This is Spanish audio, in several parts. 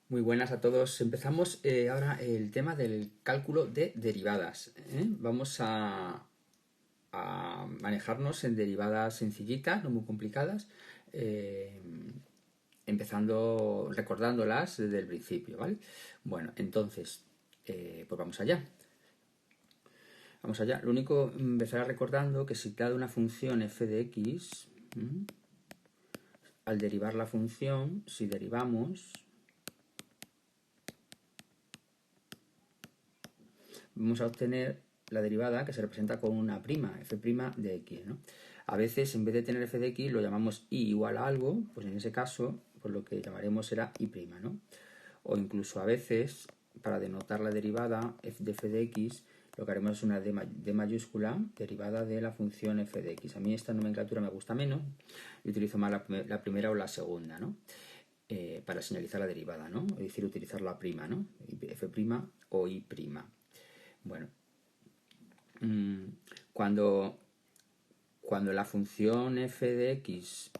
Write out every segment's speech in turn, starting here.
Muy buenas a todos. Empezamos ahora el tema del cálculo de derivadas. Vamos a manejarnos en derivadas sencillitas, no muy complicadas, eh, empezando recordándolas desde el principio, ¿vale? Bueno, entonces, pues vamos allá. Vamos allá. Lo único, empezará recordando que si dado una función f de x, al derivar la función, si derivamos, vamos a obtener la derivada que se representa con una prima, f' de x, ¿no? A veces, en vez de tener f de x, lo llamamos y igual a algo, pues en ese caso, pues lo que llamaremos será y', ¿no? O incluso a veces, para denotar la derivada de f de x, lo que haremos es una d mayúscula derivada de la función f de x. A mí esta nomenclatura me gusta menos y utilizo más la primera o la segunda, ¿no? Para señalizar la derivada, ¿no? Es decir, utilizar la prima, ¿no? f' o y'. Bueno, cuando la función f de x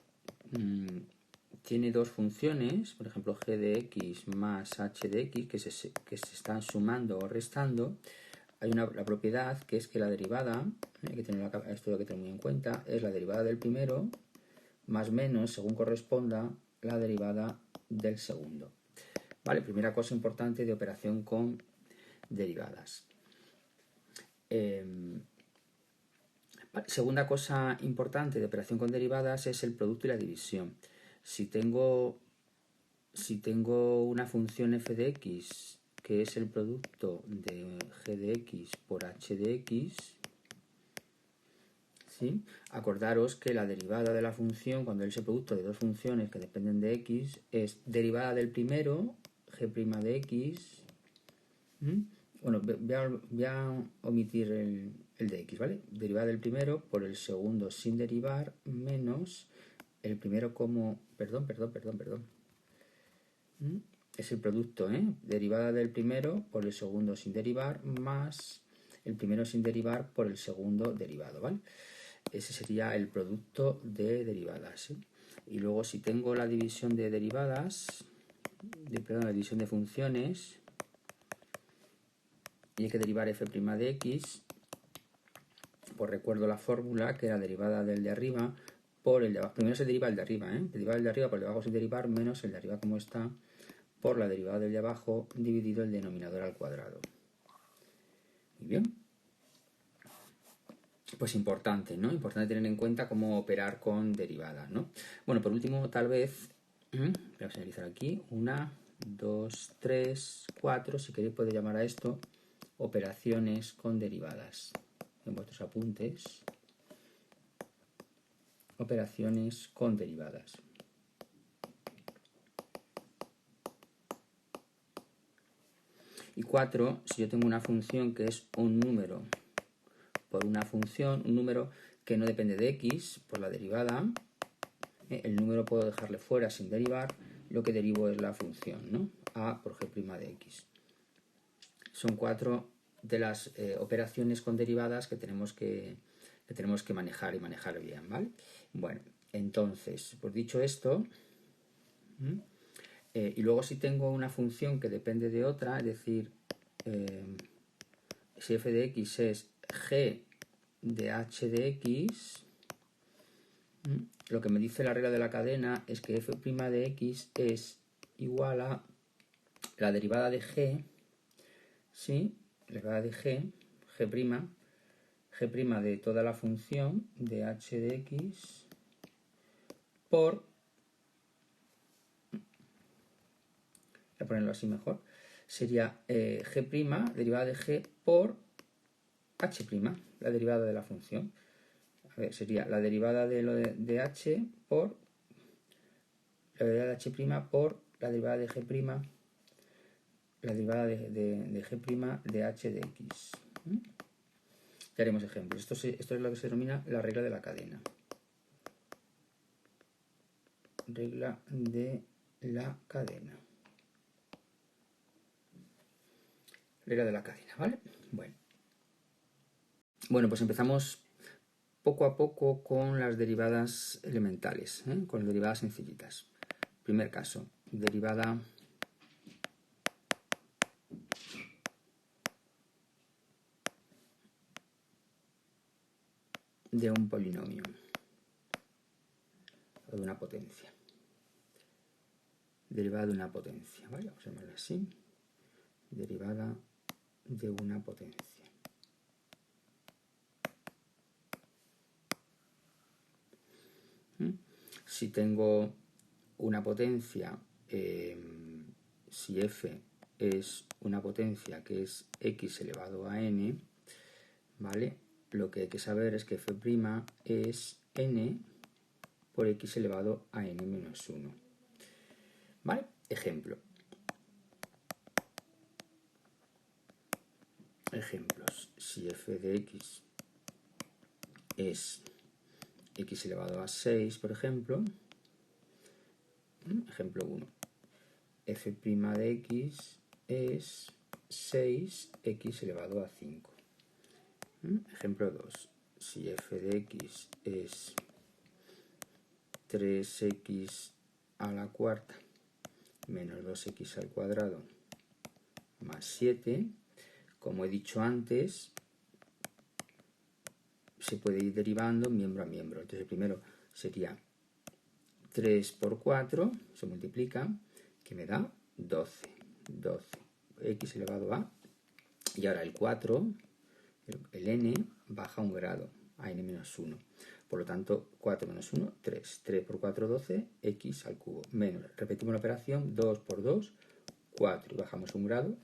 tiene dos funciones, por ejemplo g de x más h de x, que se están sumando o restando, hay la propiedad que es que la derivada, esto hay que tener muy en cuenta, es la derivada del primero más menos, según corresponda, la derivada del segundo. Vale, primera cosa importante de operación con derivadas. Segunda cosa importante de operación con derivadas es el producto y la división. Si tengo una función f de x que es el producto de g de x por h de x, ¿sí? Acordaros que la derivada de la función, cuando es el producto de dos funciones que dependen de x, es derivada del primero, g' de x. Bueno, voy a omitir el de x, ¿vale? Derivada del primero por el segundo sin derivar menos el primero como... Perdón. Es el producto, derivada del primero por el segundo sin derivar más el primero sin derivar por el segundo derivado, ¿vale? Ese sería el producto de derivadas, ¿sí? Y luego si tengo la división de derivadas, la división de funciones, y hay que derivar f' de x, pues recuerdo la fórmula que era derivada del de arriba por el de abajo. Primero se deriva el de arriba, derivar el de arriba por el de abajo sin derivar menos el de arriba como está por la derivada del de abajo dividido el denominador al cuadrado. Muy bien. Pues importante, ¿no? Importante tener en cuenta cómo operar con derivadas, ¿no? Bueno, por último, tal vez, voy a señalizar aquí, 1, 2, 3, 4, si queréis podéis llamar a esto operaciones con derivadas. En vuestros apuntes, operaciones con derivadas. Y 4, si yo tengo una función que es un número por una función, un número que no depende de x, por la derivada, el número puedo dejarle fuera sin derivar, lo que derivo es la función, ¿no? A por g' de x. Son 4 de las operaciones con derivadas que tenemos que manejar y manejar bien, ¿vale? Bueno, entonces, pues dicho esto, y luego si tengo una función que depende de otra, es decir, si f de x es g de h de x, lo que me dice la regla de la cadena es que f' de x es igual a la derivada de g, ¿sí? La derivada de g de toda la función de h de x por, voy a ponerlo así mejor, sería g', derivada de g por h', la derivada de la función. A ver, sería la derivada de h por la derivada de h' por la derivada de g', la derivada de g' de h de x. Ya haremos ejemplos. Esto es lo que se denomina la regla de la cadena. Regla de la cadena. Regla de la cadena, ¿vale? Bueno, pues empezamos poco a poco con las derivadas elementales, con las derivadas sencillitas. Primer caso, derivada de un polinomio o de una potencia. Derivada de una potencia, ¿vale? Vamos a llamarlo así. Derivada de una potencia. Si tengo una potencia, si f es una potencia que es x elevado a n, ¿vale? Lo que hay que saber es que f' es n por x elevado a n menos 1. ¿Vale? Ejemplo. Ejemplos. Si f de x es x elevado a 6, por ejemplo. Ejemplo 1. F' de x es 6x elevado a 5. Ejemplo 2. Si f de x es 3x a la cuarta menos 2x al cuadrado más 7, como he dicho antes, se puede ir derivando miembro a miembro. Entonces el primero sería 3 por 4, se multiplica, que me da 12. 12x elevado a, y ahora el 4, el n, baja un grado a n menos 1. Por lo tanto, 4 menos 1, 3. 3 por 4, 12, x al cubo. Menos, repetimos la operación, 2 por 2, 4. Y bajamos un grado.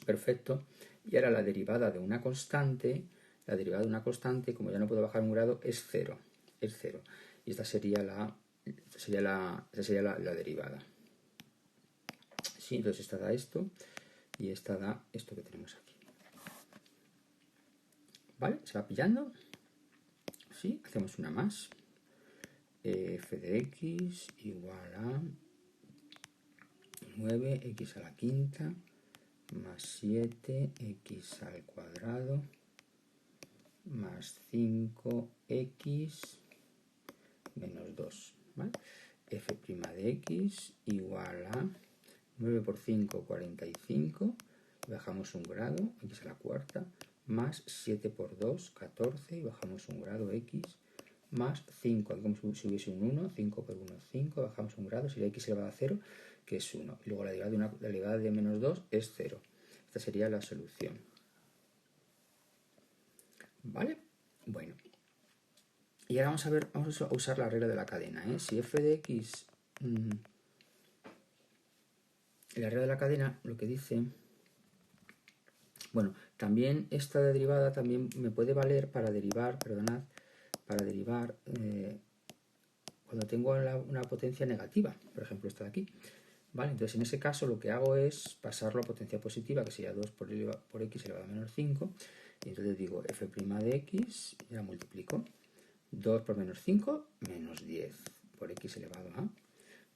Perfecto. Y ahora la derivada de una constante, como ya no puedo bajar un grado, es 0. Es 0. Y esta sería la derivada. Sí, entonces esta da esto y esta da esto que tenemos aquí. ¿Vale? ¿Se va pillando? Sí, hacemos una más. F de x igual a 9x a la quinta más 7x al cuadrado más 5x menos 2. ¿Vale? F' de x igual a 9 por 5, 45. Bajamos un grado, x a la cuarta, más 7 por 2, 14. Y bajamos un grado, x, más 5. Como si hubiese un 1, 5 por 1, 5. Bajamos un grado, sería x elevado a 0, que es 1. Y luego la derivada de menos 2 es 0. Esta sería la solución. ¿Vale? Bueno. Y ahora vamos a usar la regla de la cadena. Si f de x... la regla de la cadena lo que dice... Bueno, también esta derivada también me puede valer para derivar, cuando tengo una potencia negativa, por ejemplo esta de aquí. ¿Vale? Entonces en ese caso lo que hago es pasarlo a potencia positiva, que sería 2 por x elevado a menos 5. Y entonces digo f' de x, y la multiplico. 2 por menos 5, menos 10 por x elevado a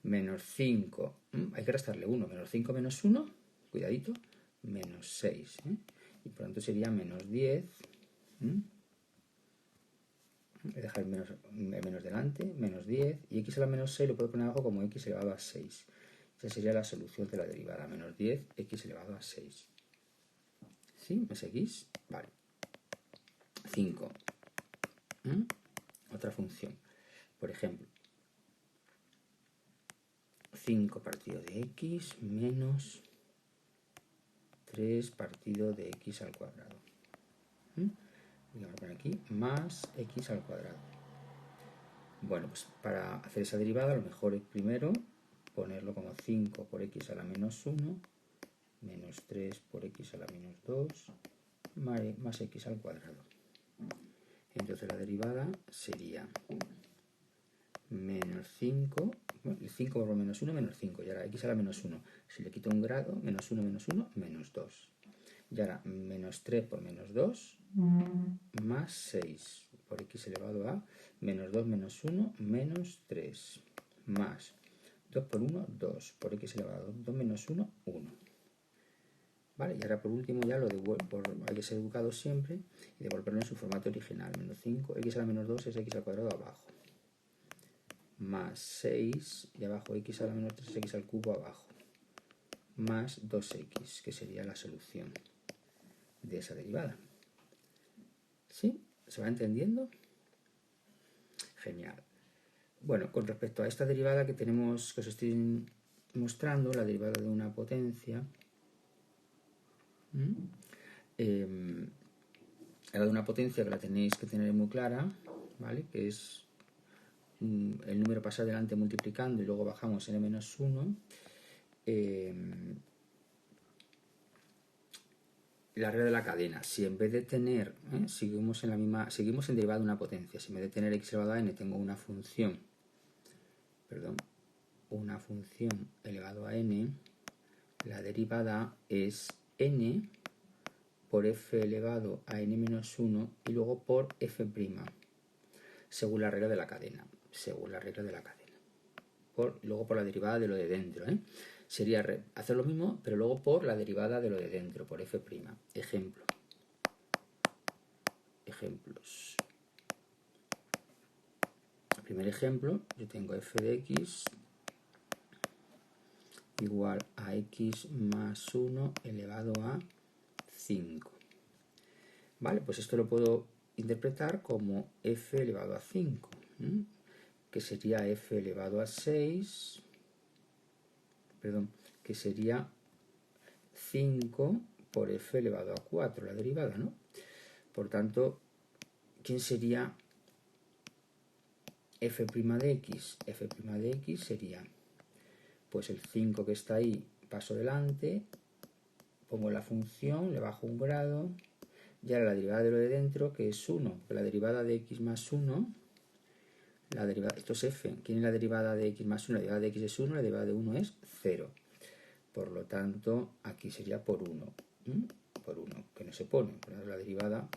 menos 5. Hay que restarle 1. Menos 5 menos 1, cuidadito, menos 6. Y por lo tanto sería menos 10. Voy a dejar el menos delante, menos 10. Y x a la menos 6 lo puedo poner abajo como x elevado a 6. Esa sería la solución de la derivada. Menos 10, x elevado a 6. ¿Sí? ¿Me seguís? Vale. 5. Otra función. Por ejemplo, 5 partido de x menos 3 partido de x al cuadrado. Voy a poner aquí más x al cuadrado. Bueno, pues para hacer esa derivada lo mejor es primero ponerlo como 5 por x a la menos 1 menos 3 por x a la menos 2 más x al cuadrado. Entonces la derivada sería menos 5, bueno, 5 por menos 1, menos 5. Y ahora x a la menos 1, si le quito un grado, menos 1, menos 2. Y ahora menos 3 por menos 2, más 6 por x elevado a menos 2 menos 1, menos 3, más 2 por 1, 2 por x elevado a 2 menos 1, 1. ¿Vale? Y ahora por último ya lo devuelvo, hay que ser educado siempre y devolverlo en su formato original. Menos 5, x a la menos 2 es x al cuadrado abajo. Más 6 y abajo x a la menos 3 es x al cubo abajo. Más 2x, que sería la solución de esa derivada. ¿Sí? ¿Se va entendiendo? Genial. Bueno, con respecto a esta derivada que tenemos, que os estoy mostrando, la derivada de una potencia, la de una potencia que la tenéis que tener muy clara, ¿vale? Que es el número pasa adelante multiplicando y luego bajamos n-1. La regla de la cadena, si en vez de tener, seguimos en derivada de una potencia, si en vez de tener x elevado a n tengo una función elevado a n, la derivada es n por f elevado a n-1 y luego por f', según la regla de la cadena. Luego por la derivada de lo de dentro. Sería hacer lo mismo, pero luego por la derivada de lo de dentro, por f'. Ejemplos. El primer ejemplo, yo tengo f de x igual a x más 1 elevado a 5. Vale, pues esto lo puedo interpretar como f elevado a 5, que sería f elevado a 6, que sería 5 por f elevado a 4, la derivada, ¿no? Por tanto, ¿quién sería f' de x? F' de x sería, pues el 5 que está ahí, paso delante, pongo la función, le bajo un grado, y ahora la derivada de lo de dentro, que es 1, la derivada de x más 1, esto es f, ¿quién es la derivada de x más 1? La derivada de x es 1, la derivada de 1 es 0. Por lo tanto, aquí sería por 1, que no se pone. La derivada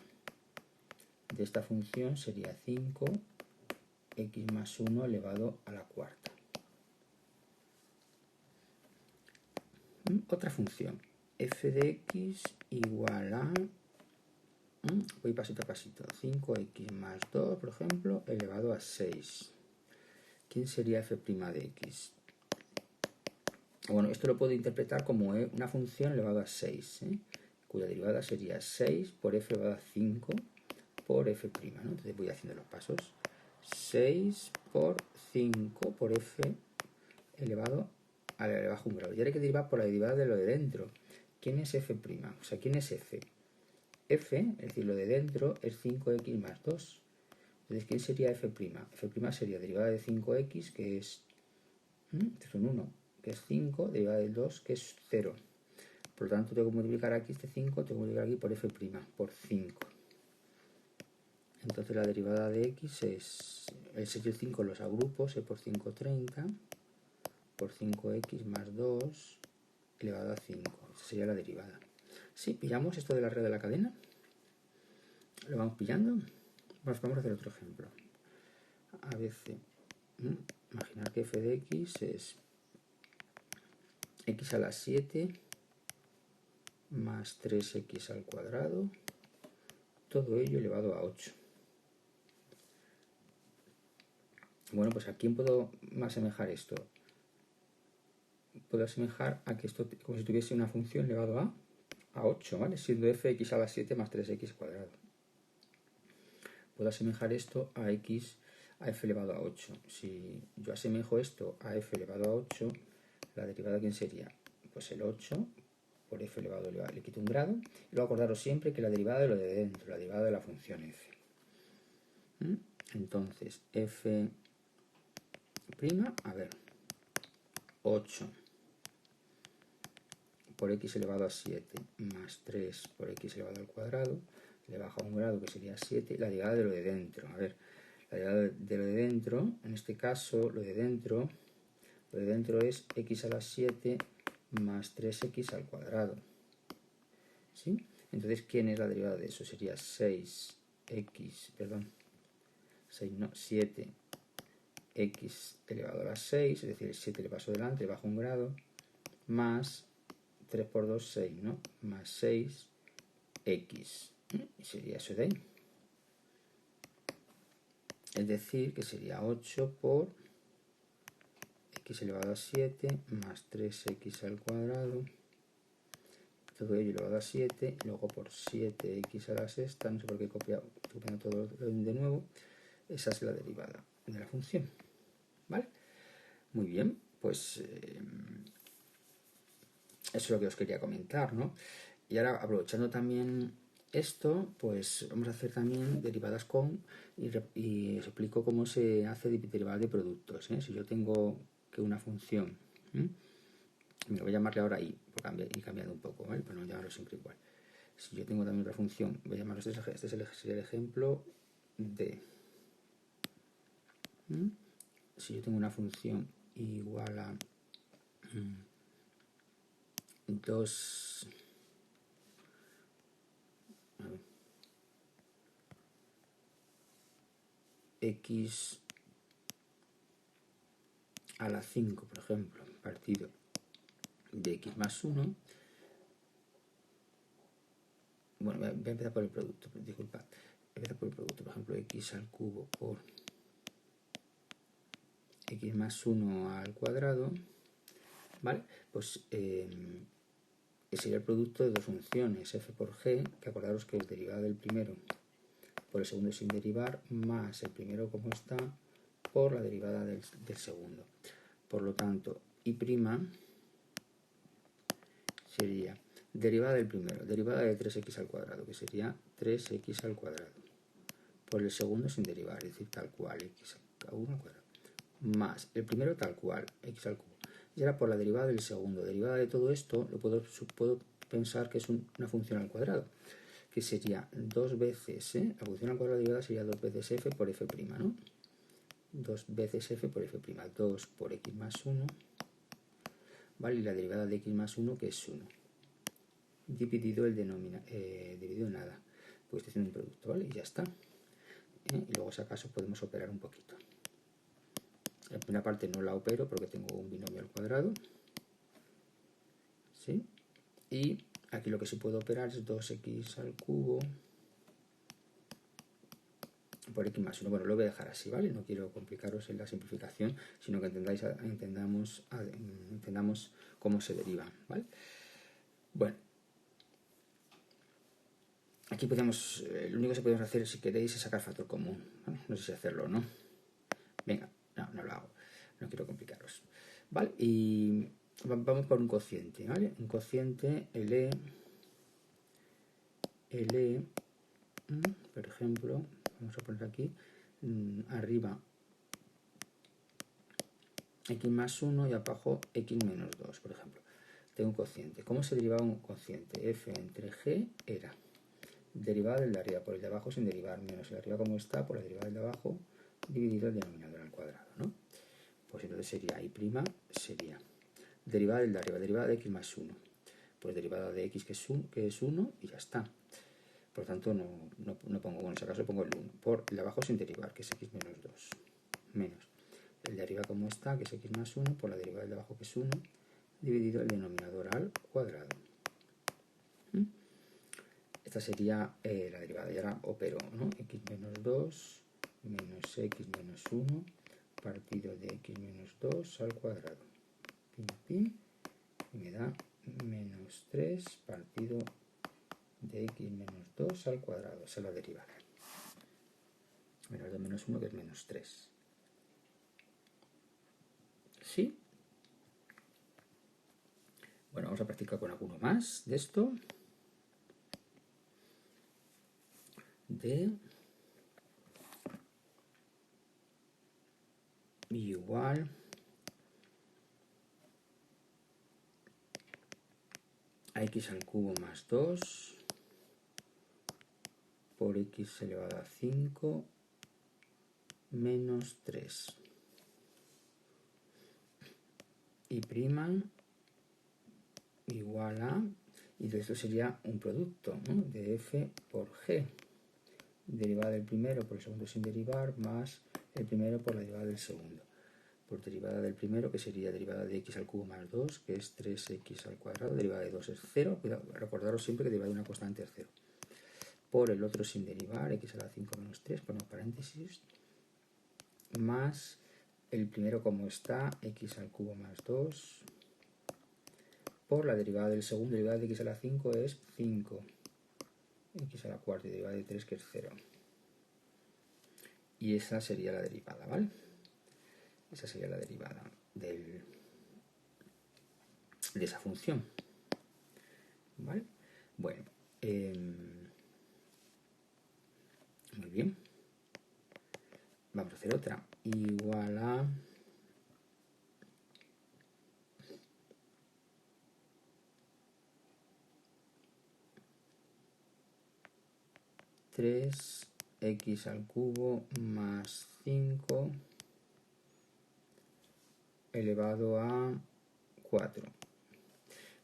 de esta función sería 5x más 1 elevado a la cuarta. Otra función, f de x igual a, voy pasito a pasito, 5x más 2, por ejemplo, elevado a 6. ¿Quién sería f' de x? Bueno, esto lo puedo interpretar como una función elevado a 6, cuya derivada sería 6 por f elevado a 5 por f', ¿no? Entonces voy haciendo los pasos. 6 por 5 por f elevado a le bajo un grado. Y ahora hay que derivar por la derivada de lo de dentro. ¿Quién es f'? O sea, ¿quién es f? F, es decir, lo de dentro, es 5x más 2. Entonces, ¿quién sería f'? F' sería derivada de 5x, que es un 1, que es 5, derivada del 2, que es 0. Por lo tanto, tengo que multiplicar aquí este 5, tengo que multiplicar aquí por f', por 5. Entonces la derivada de x es, el 6 y el 5 los agrupo, e por 5, 30, por 5x más 2 elevado a 5. Esa sería la derivada. Si pillamos esto de la regla de la cadena, lo vamos pillando. Vamos a hacer otro ejemplo. A veces, imaginar que f de x es x a la 7 más 3x al cuadrado, todo ello elevado a 8. Bueno, pues ¿a quién puedo asemejar esto? Puedo asemejar a que esto como si tuviese una función elevado a 8, ¿vale? Siendo fx a la 7 más 3x cuadrado. Puedo asemejar esto a f elevado a 8. Si yo asemejo esto a f elevado a 8, la derivada ¿quién sería? Pues el 8 por f elevado a, le quito un grado. Y luego acordaros siempre que la derivada de lo de dentro, la derivada de la función f. Entonces, f', a ver, 8 por x elevado a 7 más 3 por x elevado al cuadrado, le bajo un grado que sería 7, la derivada de lo de dentro. A ver, la derivada de lo de dentro, en este caso, lo de dentro es x a la 7 más 3x al cuadrado. ¿Sí? Entonces, ¿quién es la derivada de eso? Sería 7x elevado a la 6, es decir, el 7 le paso delante, le bajo un grado, más 3 por 2, 6, ¿no? Más 6x. Y sería eso de ahí. Es decir, que sería 8 por x elevado a 7 más 3x al cuadrado. Todo ello elevado a 7, luego por 7x a la sexta, no sé por qué he copiado todo de nuevo. Esa es la derivada. de la función. ¿Vale? Muy bien, pues eso es lo que os quería comentar, ¿no? Y ahora, aprovechando también esto, pues vamos a hacer también derivadas con y os explico cómo se hace derivadas de productos, ¿eh? Si yo tengo que una función, me voy a llamarle ahora y, ir cambiando un poco, ¿vale? Para no llamarlo siempre igual. Si yo tengo también otra función, voy a llamarlo, este es el ejemplo de, si yo tengo una función igual a 2, x a la 5, por ejemplo, partido de x más 1. Bueno, voy a empezar por el producto, disculpad. Voy a empezar por el producto, por ejemplo, x al cubo por x más 1 al cuadrado, ¿vale? Pues sería el producto de dos funciones, f por g, que acordaros que es derivada del primero por el segundo sin derivar, más el primero como está, por la derivada del segundo. Por lo tanto, y' sería derivada del primero, derivada de 3x al cuadrado, que sería 3x al cuadrado, por el segundo sin derivar, es decir, tal cual, x a 1 al cuadrado, más el primero tal cual, x al cubo. Y ahora por la derivada del segundo. Derivada de todo esto lo puedo pensar que es una función al cuadrado, que sería 2 veces, la función al cuadrado derivada sería 2 veces f por f', ¿no? 2 veces f por f', 2 por x más 1, ¿vale? Y la derivada de x más 1, que es 1, dividido el dividido nada, pues estoy haciendo un producto, ¿vale? Y ya está. Y luego si acaso podemos operar un poquito. La primera parte no la opero porque tengo un binomio al cuadrado, ¿sí? Y aquí lo que sí puedo operar es 2x al cubo por x más 1. Bueno, lo voy a dejar así, ¿vale? No quiero complicaros en la simplificación, sino que entendamos cómo se derivan, ¿vale? Bueno, aquí podemos, lo único que podemos hacer, si queréis, es sacar factor común, ¿vale? No sé si hacerlo o no. Venga, no lo hago, no quiero complicaros, ¿vale? Y vamos por un cociente, ¿vale? Un cociente, el E, por ejemplo, vamos a poner aquí, arriba x más 1 y abajo x menos 2, por ejemplo. Tengo un cociente. ¿Cómo se derivaba un cociente? F entre g era derivada del de arriba por el de abajo sin derivar, menos el de arriba como está por la derivada del de abajo dividido el denominador al cuadrado, ¿no? Pues entonces sería y' sería derivada del de arriba, derivada de x más 1, pues derivada de x que es 1 y ya está. Por lo tanto no pongo, bueno, en ese caso pongo el 1 por el de abajo sin derivar, que es x menos 2, menos el de arriba como está, que es x más 1 por la derivada del de abajo, que es 1, dividido el denominador al cuadrado. Esta sería la derivada. Y ahora opero, ¿no? X menos 2 menos x menos 1 partido de x menos 2 al cuadrado. Y me da menos 3 partido de x menos 2 al cuadrado. Esa es la derivada. Menos 2 menos 1, que es menos 3. ¿Sí? Bueno, vamos a practicar con alguno más de esto. De igual a x al cubo más 2 por x elevado a 5 menos 3. Y' igual a, y esto sería un producto, ¿no? De f por g, derivada del primero por el segundo sin derivar, más el primero por la derivada del segundo, por derivada del primero, que sería derivada de x al cubo más 2, que es 3x al cuadrado, derivada de 2 es 0, cuidado, recordaros siempre que derivada de una constante es 0, por el otro sin derivar, x a la 5 menos 3, ponemos paréntesis, más el primero como está, x al cubo más 2, por la derivada del segundo, derivada de x a la 5 es 5, x a la cuarta y derivada de 3, que es 0. y esa sería la derivada, ¿vale? Esa sería la derivada de esa función, ¿vale? Bueno, muy bien. Vamos a hacer otra. Igual a 3x al cubo más 5 elevado a 4.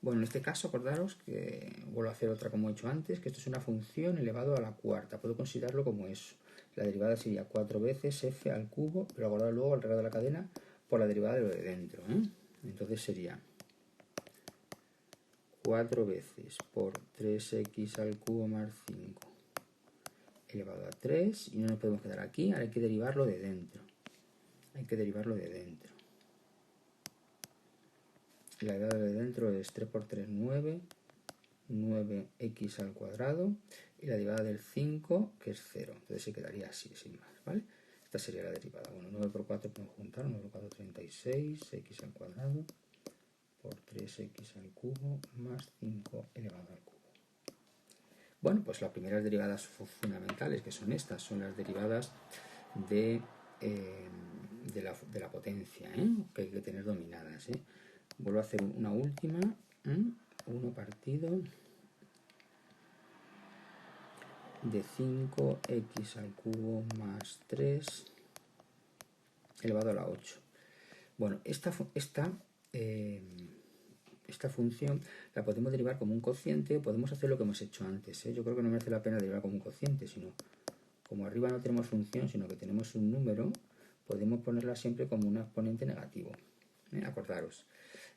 Bueno, en este caso acordaros que vuelvo a hacer otra como he hecho antes, que esto es una función elevado a la cuarta. Puedo considerarlo como eso. La derivada sería 4 veces f al cubo, pero acordaros luego al regla de la cadena por la derivada de lo de dentro, ¿eh? Entonces sería 4 veces por 3x al cubo más 5 elevado a 3, y no nos podemos quedar aquí, ahora hay que derivarlo de dentro. Hay que derivarlo de dentro. La derivada de dentro es 3 por 3, 9, 9x al cuadrado, y la derivada del 5, que es 0. Entonces se quedaría así, sin más, ¿vale? Esta sería la derivada. Bueno, 9 por 4 podemos juntar, 9 por 4, 36, x al cuadrado, por 3x al cubo, más 5 elevado al cubo. Bueno, pues las primeras derivadas fundamentales, que son estas, son las derivadas de la potencia, que hay que tener dominadas. Vuelvo a hacer una última. 1 partido de 5x al cubo más 3 elevado a la 8. Bueno, esta función la podemos derivar como un cociente, o podemos hacer lo que hemos hecho antes. Yo creo que no merece la pena derivar como un cociente, sino como arriba no tenemos función, sino que tenemos un número, podemos ponerla siempre como un exponente negativo. Acordaros.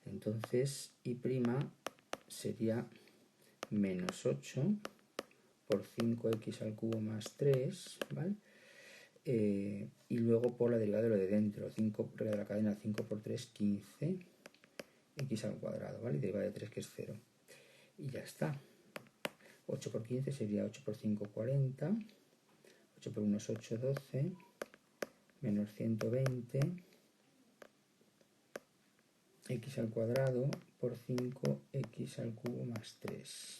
Entonces, y' sería menos 8 por 5x al cubo más 3, ¿vale? Y luego por la derivada de lo de dentro, 5 regla de la cadena, 5 por 3, 15, x al cuadrado, ¿vale? Y derivada de 3, que es 0. Y ya está. 8 por 15 sería 8 por 5, 40. 8 por 1 es 8, 12. Menos 120. X al cuadrado por 5x al cubo más 3.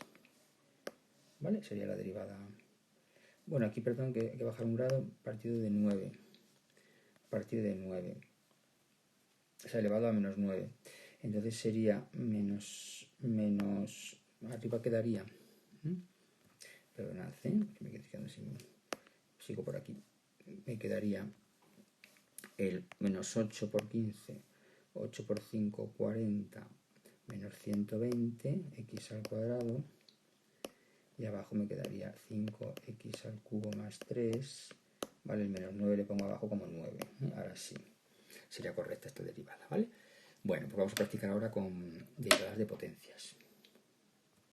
¿Vale? Sería la derivada. Bueno, aquí perdón que hay que bajar un grado, partido de 9. Partido de 9. O sea, elevado a menos 9. Entonces sería menos arriba quedaría. Perdonad, que me quedé quedando sin. Sigo por aquí. Me quedaría el menos 8 por 15, 8 por 5, 40, menos 120, x al cuadrado, y abajo me quedaría 5x al cubo más 3, ¿vale? El menos 9 le pongo abajo como 9, ahora sí, sería correcta esta derivada, ¿vale? Bueno, pues vamos a practicar ahora con derivadas de potencias.